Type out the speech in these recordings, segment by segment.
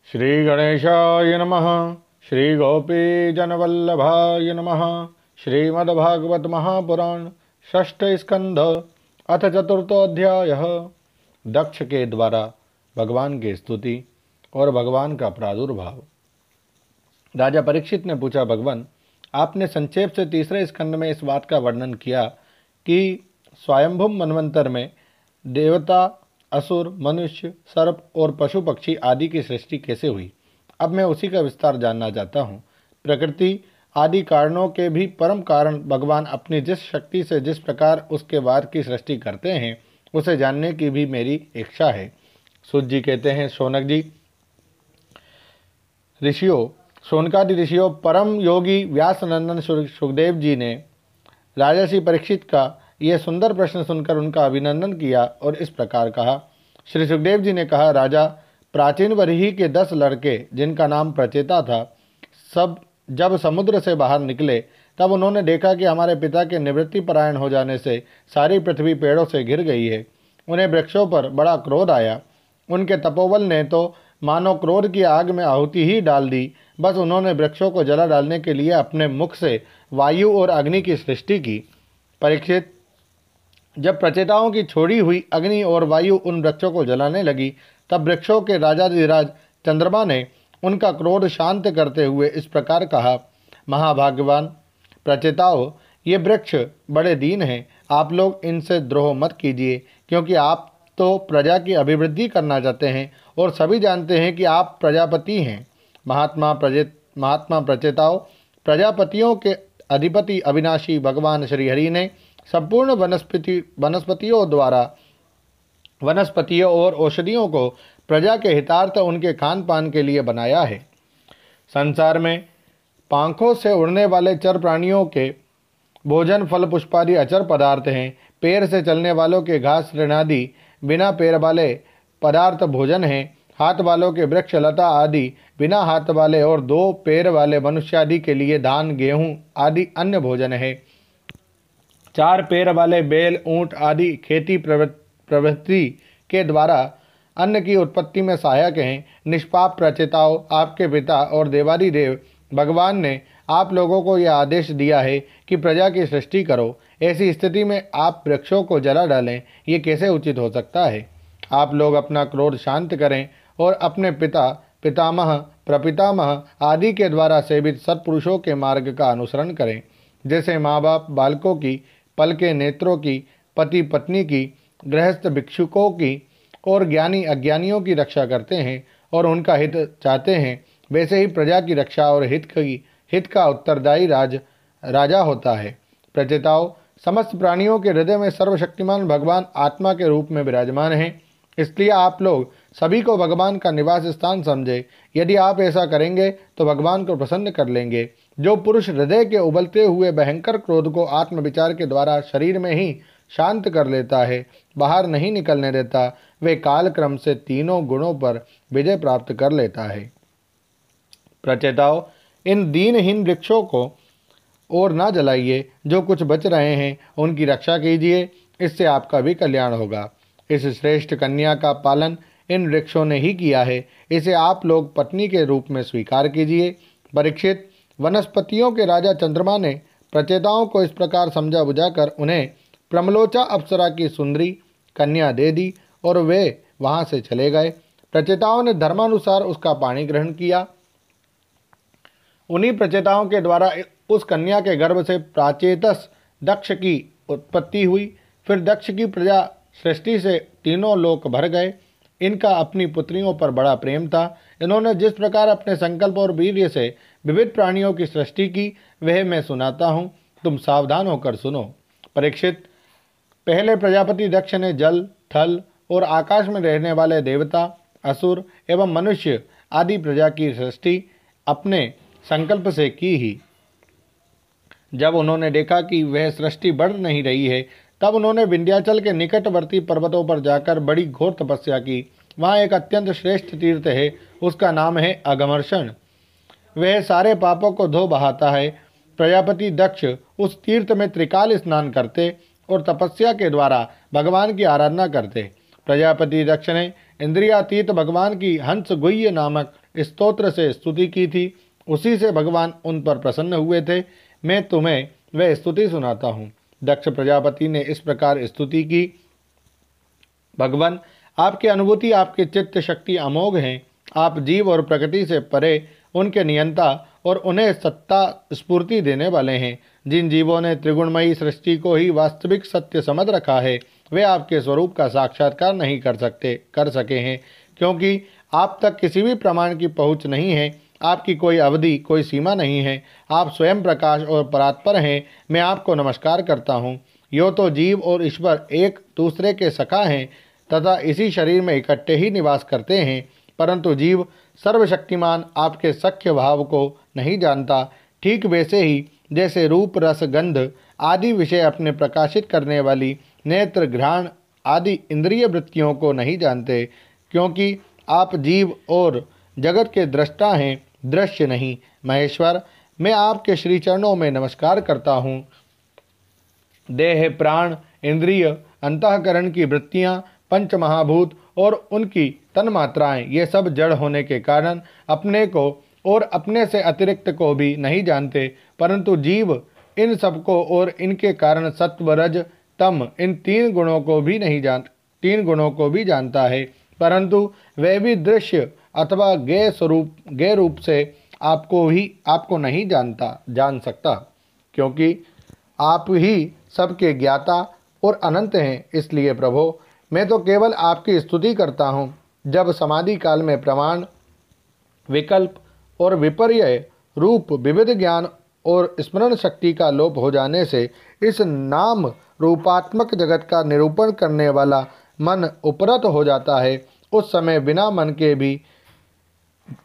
श्री गणेशाय नमः। श्री गोपीजनवल्लभाय नमः। श्रीमद्भागवत महापुराण षष्ठ स्कंध अथ चतुर्थोऽध्यायः। दक्ष के द्वारा भगवान की स्तुति और भगवान का प्रादुर्भाव। राजा परीक्षित ने पूछा, भगवान, आपने संक्षेप से तीसरे स्कंद में इस बात का वर्णन किया कि स्वयंभू मनवंतर में देवता, असुर, मनुष्य, सर्प और पशु पक्षी आदि की सृष्टि कैसे हुई। अब मैं उसी का विस्तार जानना चाहता हूँ। प्रकृति आदि कारणों के भी परम कारण भगवान अपनी जिस शक्ति से जिस प्रकार उसके बाद की सृष्टि करते हैं, उसे जानने की भी मेरी इच्छा है। सूत जी कहते हैं, शौनक जी, ऋषियों, शौनकादि ऋषियों, परम योगी व्यासनंदन सुखदेव जी ने राजर्षि परीक्षित का यह सुंदर प्रश्न सुनकर उनका अभिनंदन किया और इस प्रकार कहा। श्री सुखदेव जी ने कहा, राजा, प्राचीन वरीहि के 10 लड़के, जिनका नाम प्रचेता था, सब जब समुद्र से बाहर निकले तब उन्होंने देखा कि हमारे पिता के निवृत्ति परायण हो जाने से सारी पृथ्वी पेड़ों से घिर गई है। उन्हें वृक्षों पर बड़ा क्रोध आया। उनके तपोबल ने तो मानो क्रोध की आग में आहुति ही डाल दी। बस उन्होंने वृक्षों को जला डालने के लिए अपने मुख से वायु और अग्नि की सृष्टि की। परीक्षित, जब प्रचेताओं की छोड़ी हुई अग्नि और वायु उन वृक्षों को जलाने लगी, तब वृक्षों के राजाधिराज चंद्रमा ने उनका क्रोध शांत करते हुए इस प्रकार कहा, महाभाग्यवान प्रचेताओं, ये वृक्ष बड़े दीन हैं। आप लोग इनसे द्रोह मत कीजिए, क्योंकि आप तो प्रजा की अभिवृद्धि करना चाहते हैं और सभी जानते हैं कि आप प्रजापति हैं। महात्मा प्रचेताओं, प्रजापतियों के अधिपति अविनाशी भगवान श्रीहरि ने संपूर्ण वनस्पतियों और औषधियों को प्रजा के हितार्थ उनके खान पान के लिए बनाया है। संसार में पंखों से उड़ने वाले चर प्राणियों के भोजन फल पुष्पादि अचर पदार्थ हैं। पैर से चलने वालों के घास तृणादि बिना पैर वाले पदार्थ भोजन हैं। हाथ वालों के वृक्ष लता आदि बिना हाथ वाले और 2 पैर वाले मनुष्यादि के लिए धान, गेहूं आदि अन्य भोजन है। 4 पैर वाले बैल, ऊंट आदि खेती प्रवृत्ति के द्वारा अन्न की उत्पत्ति में सहायक हैं। निष्पाप प्रचेताओं, आपके पिता और देवादिदेव भगवान ने आप लोगों को यह आदेश दिया है कि प्रजा की सृष्टि करो। ऐसी स्थिति में आप वृक्षों को जला डालें, ये कैसे उचित हो सकता है। आप लोग अपना क्रोध शांत करें और अपने पिता, पितामह, प्रपितामह आदि के द्वारा सेवित सत्पुरुषों के मार्ग का अनुसरण करें। जैसे माँ बाप बालकों की, पल के नेत्रों की, पति पत्नी की, गृहस्थ भिक्षुकों की और ज्ञानी अज्ञानियों की रक्षा करते हैं और उनका हित चाहते हैं, वैसे ही प्रजा की रक्षा और हित का उत्तरदायी राजा होता है। प्रचेताओं, समस्त प्राणियों के हृदय में सर्वशक्तिमान भगवान आत्मा के रूप में विराजमान हैं। इसलिए आप लोग सभी को भगवान का निवास स्थान समझे। यदि आप ऐसा करेंगे तो भगवान को प्रसन्न कर लेंगे। जो पुरुष हृदय के उबलते हुए भयंकर क्रोध को आत्मविचार के द्वारा शरीर में ही शांत कर लेता है, बाहर नहीं निकलने देता, वे काल क्रम से तीनों गुणों पर विजय प्राप्त कर लेता है। प्रचेताओं, इन दीनहीन वृक्षों को और न जलाइए। जो कुछ बच रहे हैं उनकी रक्षा कीजिए, इससे आपका भी कल्याण होगा। इस श्रेष्ठ कन्या का पालन इन वृक्षों ने ही किया है, इसे आप लोग पत्नी के रूप में स्वीकार कीजिए। परीक्षित, वनस्पतियों के राजा चंद्रमा ने प्रचेताओं को इस प्रकार समझा बुझाकर उन्हें प्रमलोचा अप्सरा की सुंदरी कन्या दे दी और वे वहां से चले गए। प्रचेताओं ने धर्मानुसार उसका पानी ग्रहण किया। उन्हीं प्रचेताओं के द्वारा उस कन्या के गर्भ से प्राचेतस दक्ष की उत्पत्ति हुई। फिर दक्ष की प्रजा सृष्टि से तीनों लोक भर गए। इनका अपनी पुत्रियों पर बड़ा प्रेम था। इन्होंने जिस प्रकार अपने संकल्प और वीर्य से विविध प्राणियों की सृष्टि की, वह मैं सुनाता हूँ, तुम सावधान होकर सुनो। परीक्षित, पहले प्रजापति दक्ष ने जल, थल और आकाश में रहने वाले देवता, असुर एवं मनुष्य आदि प्रजा की सृष्टि अपने संकल्प से की ही। जब उन्होंने देखा कि वह सृष्टि बढ़ नहीं रही है, तब उन्होंने विंध्याचल के निकटवर्ती पर्वतों पर जाकर बड़ी घोर तपस्या की। वहाँ एक अत्यंत श्रेष्ठ तीर्थ है, उसका नाम है अघमर्षण। वह सारे पापों को धो बहाता है। प्रजापति दक्ष उस तीर्थ में त्रिकाल स्नान करते और तपस्या के द्वारा भगवान की आराधना करते। प्रजापति दक्ष ने इंद्रियातीत भगवान की हंस गुह्य नामक स्तोत्र से स्तुति की थी, उसी से भगवान उन पर प्रसन्न हुए थे। मैं तुम्हें वह स्तुति सुनाता हूँ। दक्ष प्रजापति ने इस प्रकार स्तुति की। भगवान, आपकी अनुभूति, आपकी चित्त शक्ति अमोघ है। आप जीव और प्रकृति से परे उनके नियंता और उन्हें सत्ता स्फूर्ति देने वाले हैं। जिन जीवों ने त्रिगुणमयी सृष्टि को ही वास्तविक सत्य समझ रखा है, वे आपके स्वरूप का साक्षात्कार नहीं कर सके हैं, क्योंकि आप तक किसी भी प्रमाण की पहुँच नहीं है। आपकी कोई अवधि, कोई सीमा नहीं है। आप स्वयं प्रकाश और परात्पर हैं। मैं आपको नमस्कार करता हूँ। यो तो जीव और ईश्वर एक दूसरे के सखा हैं तथा इसी शरीर में इकट्ठे ही निवास करते हैं, परंतु जीव सर्वशक्तिमान आपके सख्य भाव को नहीं जानता। ठीक वैसे ही जैसे रूप, रस, गंध आदि विषय अपने प्रकाशित करने वाली नेत्र, घ्राण आदि इंद्रिय वृत्तियों को नहीं जानते, क्योंकि आप जीव और जगत के दृष्टा हैं, दृश्य नहीं। महेश्वर, मैं आपके श्री चरणों में नमस्कार करता हूँ। देह, प्राण, इंद्रिय, अंतःकरण की वृत्तियाँ, पंच महाभूत और उनकी तन्मात्राएं, ये सब जड़ होने के कारण अपने को और अपने से अतिरिक्त को भी नहीं जानते, परंतु जीव इन सबको और इनके कारण सत्व, रज, तम इन तीन गुणों को भी जानता है, परंतु वह भी दृश्य अथवा ज्ञेय रूप से आपको नहीं जान सकता, क्योंकि आप ही सबके ज्ञाता और अनंत हैं। इसलिए प्रभो, मैं तो केवल आपकी स्तुति करता हूँ। जब समाधि काल में प्रमाण, विकल्प और विपर्य रूप विविध ज्ञान और स्मरण शक्ति का लोप हो जाने से इस नाम रूपात्मक जगत का निरूपण करने वाला मन उपरत हो जाता है, उस समय बिना मन के भी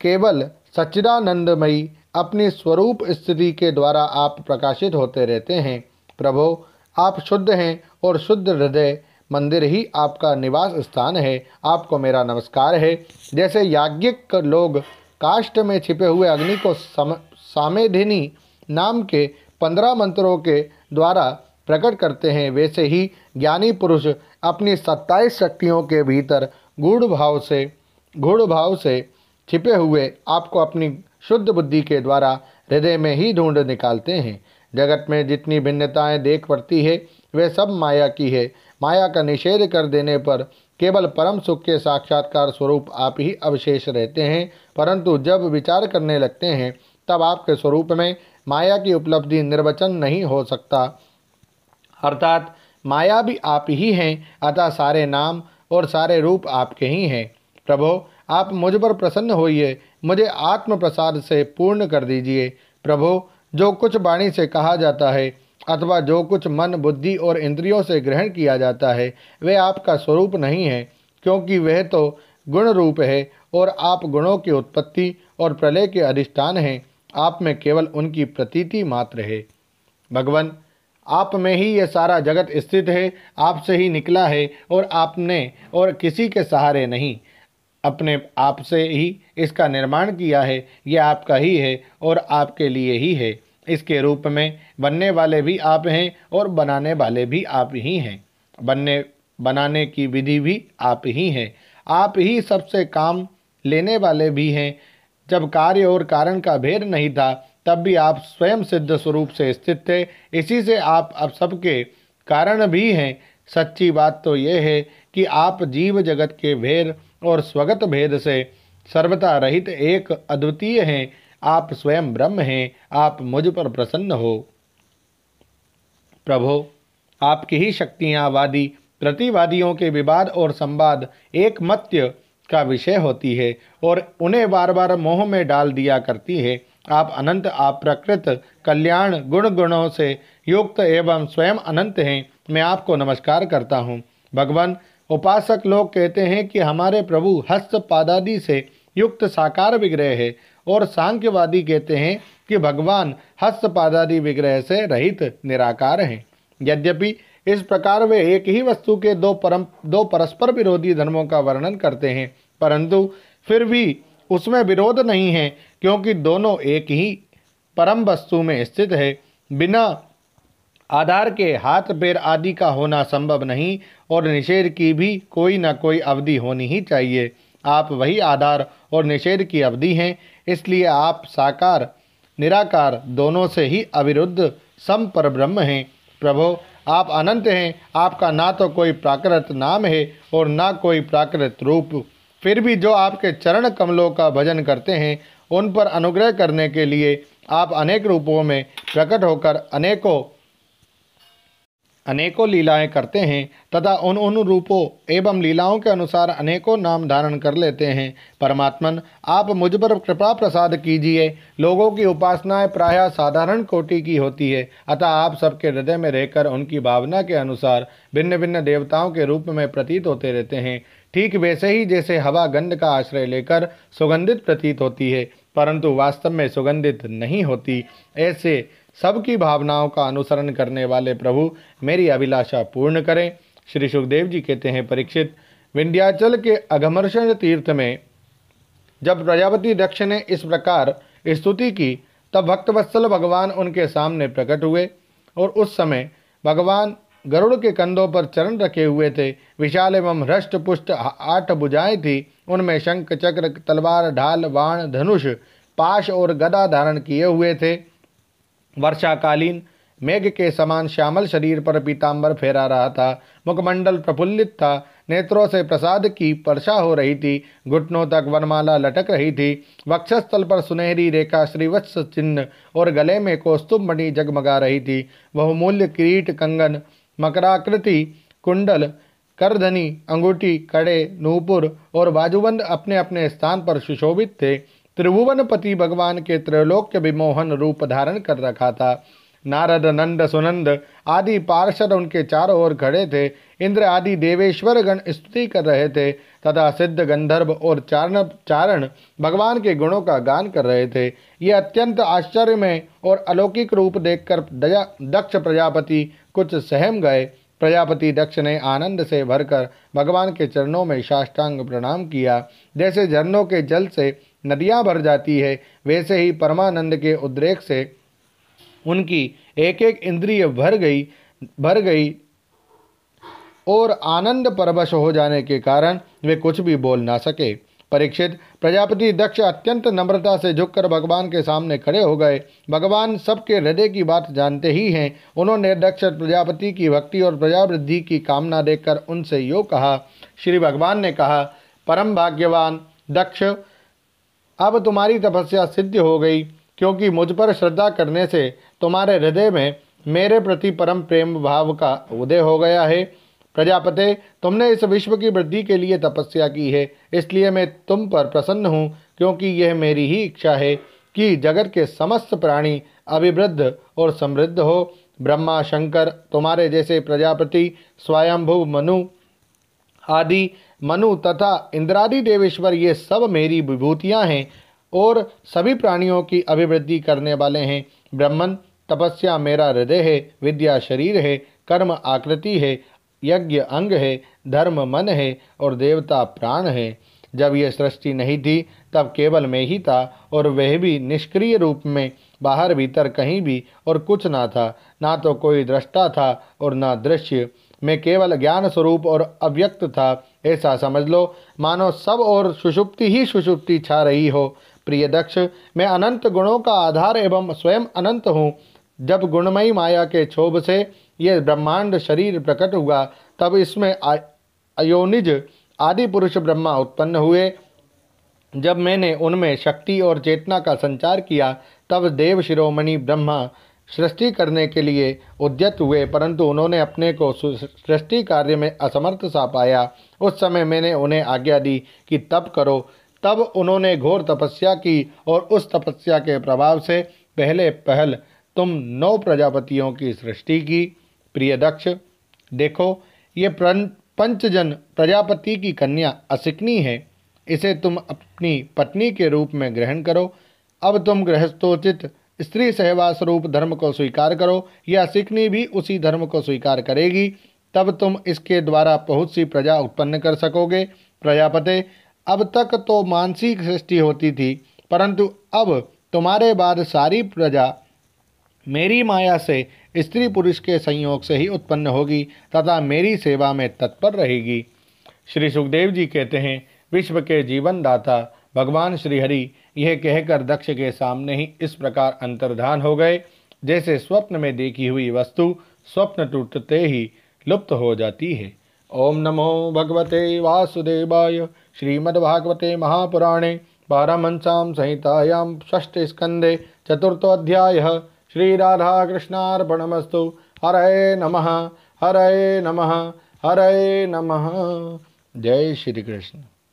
केवल सच्चिदानंदमयी अपनी स्वरूप स्थिति के द्वारा आप प्रकाशित होते रहते हैं। प्रभो, आप शुद्ध हैं और शुद्ध हृदय मंदिर ही आपका निवास स्थान है। आपको मेरा नमस्कार है। जैसे याज्ञिक लोग काष्ठ में छिपे हुए अग्नि को सामेधिनी नाम के 15 मंत्रों के द्वारा प्रकट करते हैं, वैसे ही ज्ञानी पुरुष अपनी 27 शक्तियों के भीतर गूढ़ भाव से छिपे हुए आपको अपनी शुद्ध बुद्धि के द्वारा हृदय में ही ढूंढ निकालते हैं। जगत में जितनी भिन्नताएं देख पड़ती है, वे सब माया की है। माया का निषेध कर देने पर केवल परम सुख के साक्षात्कार स्वरूप आप ही अवशेष रहते हैं, परंतु जब विचार करने लगते हैं तब आपके स्वरूप में माया की उपलब्धि निर्वचन नहीं हो सकता। अर्थात माया भी आप ही हैं, अतः सारे नाम और सारे रूप आपके ही हैं। प्रभो, आप मुझ पर प्रसन्न होइए, मुझे आत्म प्रसाद से पूर्ण कर दीजिए। प्रभो, जो कुछ वाणी से कहा जाता है अथवा जो कुछ मन, बुद्धि और इंद्रियों से ग्रहण किया जाता है, वे आपका स्वरूप नहीं है, क्योंकि वह तो गुण रूप है और आप गुणों की उत्पत्ति और प्रलय के अधिष्ठान हैं। आप में केवल उनकी प्रतीति मात्र है। भगवान, आप में ही ये सारा जगत स्थित है, आपसे ही निकला है और आपने और किसी के सहारे नहीं, अपने आप से ही इसका निर्माण किया है। ये आपका ही है और आपके लिए ही है। इसके रूप में बनने वाले भी आप हैं और बनाने वाले भी आप ही हैं। बनाने की विधि भी आप ही हैं। आप ही सबसे काम लेने वाले भी हैं। जब कार्य और कारण का भेद नहीं था, तब भी आप स्वयं सिद्ध स्वरूप से स्थित थे। इसी से आप अब सबके कारण भी हैं। सच्ची बात तो यह है कि आप जीव जगत के भेद और स्वगत भेद से सर्वथा रहित एक अद्वितीय हैं। आप स्वयं ब्रह्म हैं। आप मुझ पर प्रसन्न हो। प्रभो, आपकी ही शक्तियाँ वादी प्रतिवादियों के विवाद और संवाद एक मत्य का विषय होती है और उन्हें बार बार मोह में डाल दिया करती है। आप अनंत, आप प्रकृत, कल्याण, गुणों से युक्त एवं स्वयं अनंत हैं। मैं आपको नमस्कार करता हूँ। भगवान, उपासक लोग कहते हैं कि हमारे प्रभु हस्त पादादि से युक्त साकार विग्रह है और सांख्यवादी कहते हैं कि भगवान हस्त पादादि विग्रह से रहित निराकार हैं। यद्यपि इस प्रकार वे एक ही वस्तु के दो परस्पर विरोधी धर्मों का वर्णन करते हैं, परंतु फिर भी उसमें विरोध नहीं है, क्योंकि दोनों एक ही परम वस्तु में स्थित है। बिना आधार के हाथ पैर आदि का होना संभव नहीं और निषेध की भी कोई न कोई अवधि होनी ही चाहिए। आप वही आधार और निषेध की अवधि हैं। इसलिए आप साकार निराकार दोनों से ही अविरुद्ध सम पर ब्रह्म हैं। प्रभो, आप अनंत हैं। आपका ना तो कोई प्राकृत नाम है और ना कोई प्राकृत रूप। फिर भी जो आपके चरण कमलों का भजन करते हैं, उन पर अनुग्रह करने के लिए आप अनेक रूपों में प्रकट होकर अनेकों लीलाएं करते हैं तथा उन रूपों एवं लीलाओं के अनुसार अनेकों नाम धारण कर लेते हैं। परमात्मन, आप मुझ पर कृपा प्रसाद कीजिए। लोगों की उपासनाएं प्रायः साधारण कोटि की होती है, अतः आप सबके हृदय में रहकर उनकी भावना के अनुसार भिन्न भिन्न देवताओं के रूप में प्रतीत होते रहते हैं। ठीक वैसे ही जैसे हवा गंध का आश्रय लेकर सुगंधित प्रतीत होती है, परंतु वास्तव में सुगंधित नहीं होती, ऐसे सबकी भावनाओं का अनुसरण करने वाले प्रभु मेरी अभिलाषा पूर्ण करें। श्री सुखदेव जी कहते हैं, परीक्षित, विंध्याचल के अघमर्षण तीर्थ में जब प्रजापति दक्ष ने इस प्रकार स्तुति की, तब भक्तवत्सल भगवान उनके सामने प्रकट हुए और उस समय भगवान गरुड़ के कंधों पर चरण रखे हुए थे। विशाल एवं हृष्ट पुष्ट 8 भुजाएं थी। उनमें शंख, चक्र, तलवार, ढाल, बाण, धनुष, पाश और गदा धारण किए हुए थे। वर्षाकालीन मेघ के समान श्यामल शरीर पर पीतांबर फहरा रहा था। मुखमंडल प्रफुल्लित था। नेत्रों से प्रसाद की वर्षा हो रही थी। घुटनों तक वनमाला लटक रही थी। वक्षस्थल पर सुनहरी रेखा, श्रीवत्स चिन्ह और गले में कौस्तुभ मणि जगमगा रही थी। बहुमूल्य किरीट, कंगन, मकराकृति, कुंडल, करधनी, अंगूठी, कड़े, नूपुर और बाजूबंद अपने अपने स्थान पर सुशोभित थे। त्रिभुवनपति भगवान के त्रैलोक्य विमोहन रूप धारण कर रखा था। नारद, नंद, सुनंद आदि पार्षद उनके चारों ओर खड़े थे। इंद्र आदि देवेश्वर गण स्तुति कर रहे थे तथा सिद्ध, गंधर्व और चारण भगवान के गुणों का गान कर रहे थे। ये अत्यंत आश्चर्यमय और अलौकिक रूप देखकर दक्ष प्रजापति कुछ सहम गए। प्रजापति दक्ष ने आनंद से भरकर भगवान के चरणों में साष्टांग प्रणाम किया। जैसे झरनों के जल से नदियां भर जाती है, वैसे ही परमानंद के उद्रेक से उनकी एक एक इंद्रिय भर गई और आनंद परवश हो जाने के कारण वे कुछ भी बोल ना सके। परीक्षित, प्रजापति दक्ष अत्यंत नम्रता से झुककर भगवान के सामने खड़े हो गए। भगवान सबके हृदय की बात जानते ही हैं। उन्होंने दक्ष प्रजापति की भक्ति और प्रजावृद्धि की कामना देखकर उनसे यूँ कहा। श्री भगवान ने कहा, परम भाग्यवान दक्ष, अब तुम्हारी तपस्या सिद्ध हो गई, क्योंकि मुझ पर श्रद्धा करने से तुम्हारे हृदय में मेरे प्रति परम प्रेम भाव का उदय हो गया है। प्रजापते, तुमने इस विश्व की वृद्धि के लिए तपस्या की है, इसलिए मैं तुम पर प्रसन्न हूँ, क्योंकि यह मेरी ही इच्छा है कि जगत के समस्त प्राणी अभिवृद्ध और समृद्ध हो। ब्रह्मा, शंकर, तुम्हारे जैसे प्रजापति, स्वयंभू मनु तथा इंद्रादि देवेश्वर, ये सब मेरी विभूतियाँ हैं और सभी प्राणियों की अभिवृद्धि करने वाले हैं। ब्रह्मन, तपस्या मेरा हृदय है, विद्या शरीर है, कर्म आकृति है, यज्ञ अंग है, धर्म मन है और देवता प्राण है। जब यह सृष्टि नहीं थी तब केवल मैं ही था, और वह भी निष्क्रिय रूप में, बाहर भीतर कहीं भी और कुछ ना था। ना तो कोई दृष्टा था और ना दृश्य। मैं केवल ज्ञान स्वरूप और अव्यक्त था, ऐसा समझ लो, मानो सब और सुषुप्ति ही सुषुप्ति छा रही हो। प्रिय दक्ष, मैं अनंत गुणों का आधार एवं स्वयं अनंत हूँ। जब गुणमयी माया के क्षोभ से यह ब्रह्मांड शरीर प्रकट हुआ, तब इसमें अयोनिज आदि पुरुष ब्रह्मा उत्पन्न हुए। जब मैंने उनमें शक्ति और चेतना का संचार किया, तब देव शिरोमणि ब्रह्मा सृष्टि करने के लिए उद्यत हुए, परंतु उन्होंने अपने को सृष्टि कार्य में असमर्थ सा पाया। उस समय मैंने उन्हें आज्ञा दी कि तप करो। तब उन्होंने घोर तपस्या की और उस तपस्या के प्रभाव से पहल तुम 9 प्रजापतियों की सृष्टि की। प्रिय दक्ष, देखो, ये पंचजन प्रजापति की कन्या असिकनी है। इसे तुम अपनी पत्नी के रूप में ग्रहण करो। अब तुम गृहस्थोचित स्त्री सहवास रूप धर्म को स्वीकार करो। यह असिकनी भी उसी धर्म को स्वीकार करेगी, तब तुम इसके द्वारा बहुत सी प्रजा उत्पन्न कर सकोगे। प्रजापते, अब तक तो मानसिक सृष्टि होती थी, परंतु अब तुम्हारे बाद सारी प्रजा मेरी माया से स्त्री पुरुष के संयोग से ही उत्पन्न होगी तथा मेरी सेवा में तत्पर रहेगी। श्री सुखदेव जी कहते हैं, विश्व के जीवन दाता भगवान श्रीहरि यह कहकर दक्ष के सामने ही इस प्रकार अंतर्धान हो गए जैसे स्वप्न में देखी हुई वस्तु स्वप्न टूटते ही लुप्त हो जाती है। ओम नमो भगवते वासुदेवाय। श्रीमद्भागवते महापुराणे पारमहंस्यां संहितायां षष्ठस्कन्धे चतुर्थोऽध्यायः। श्रीराधाकृष्णार्पणमस्तु। हरे नमः हरे नमः हरे नमः। जय श्री कृष्ण।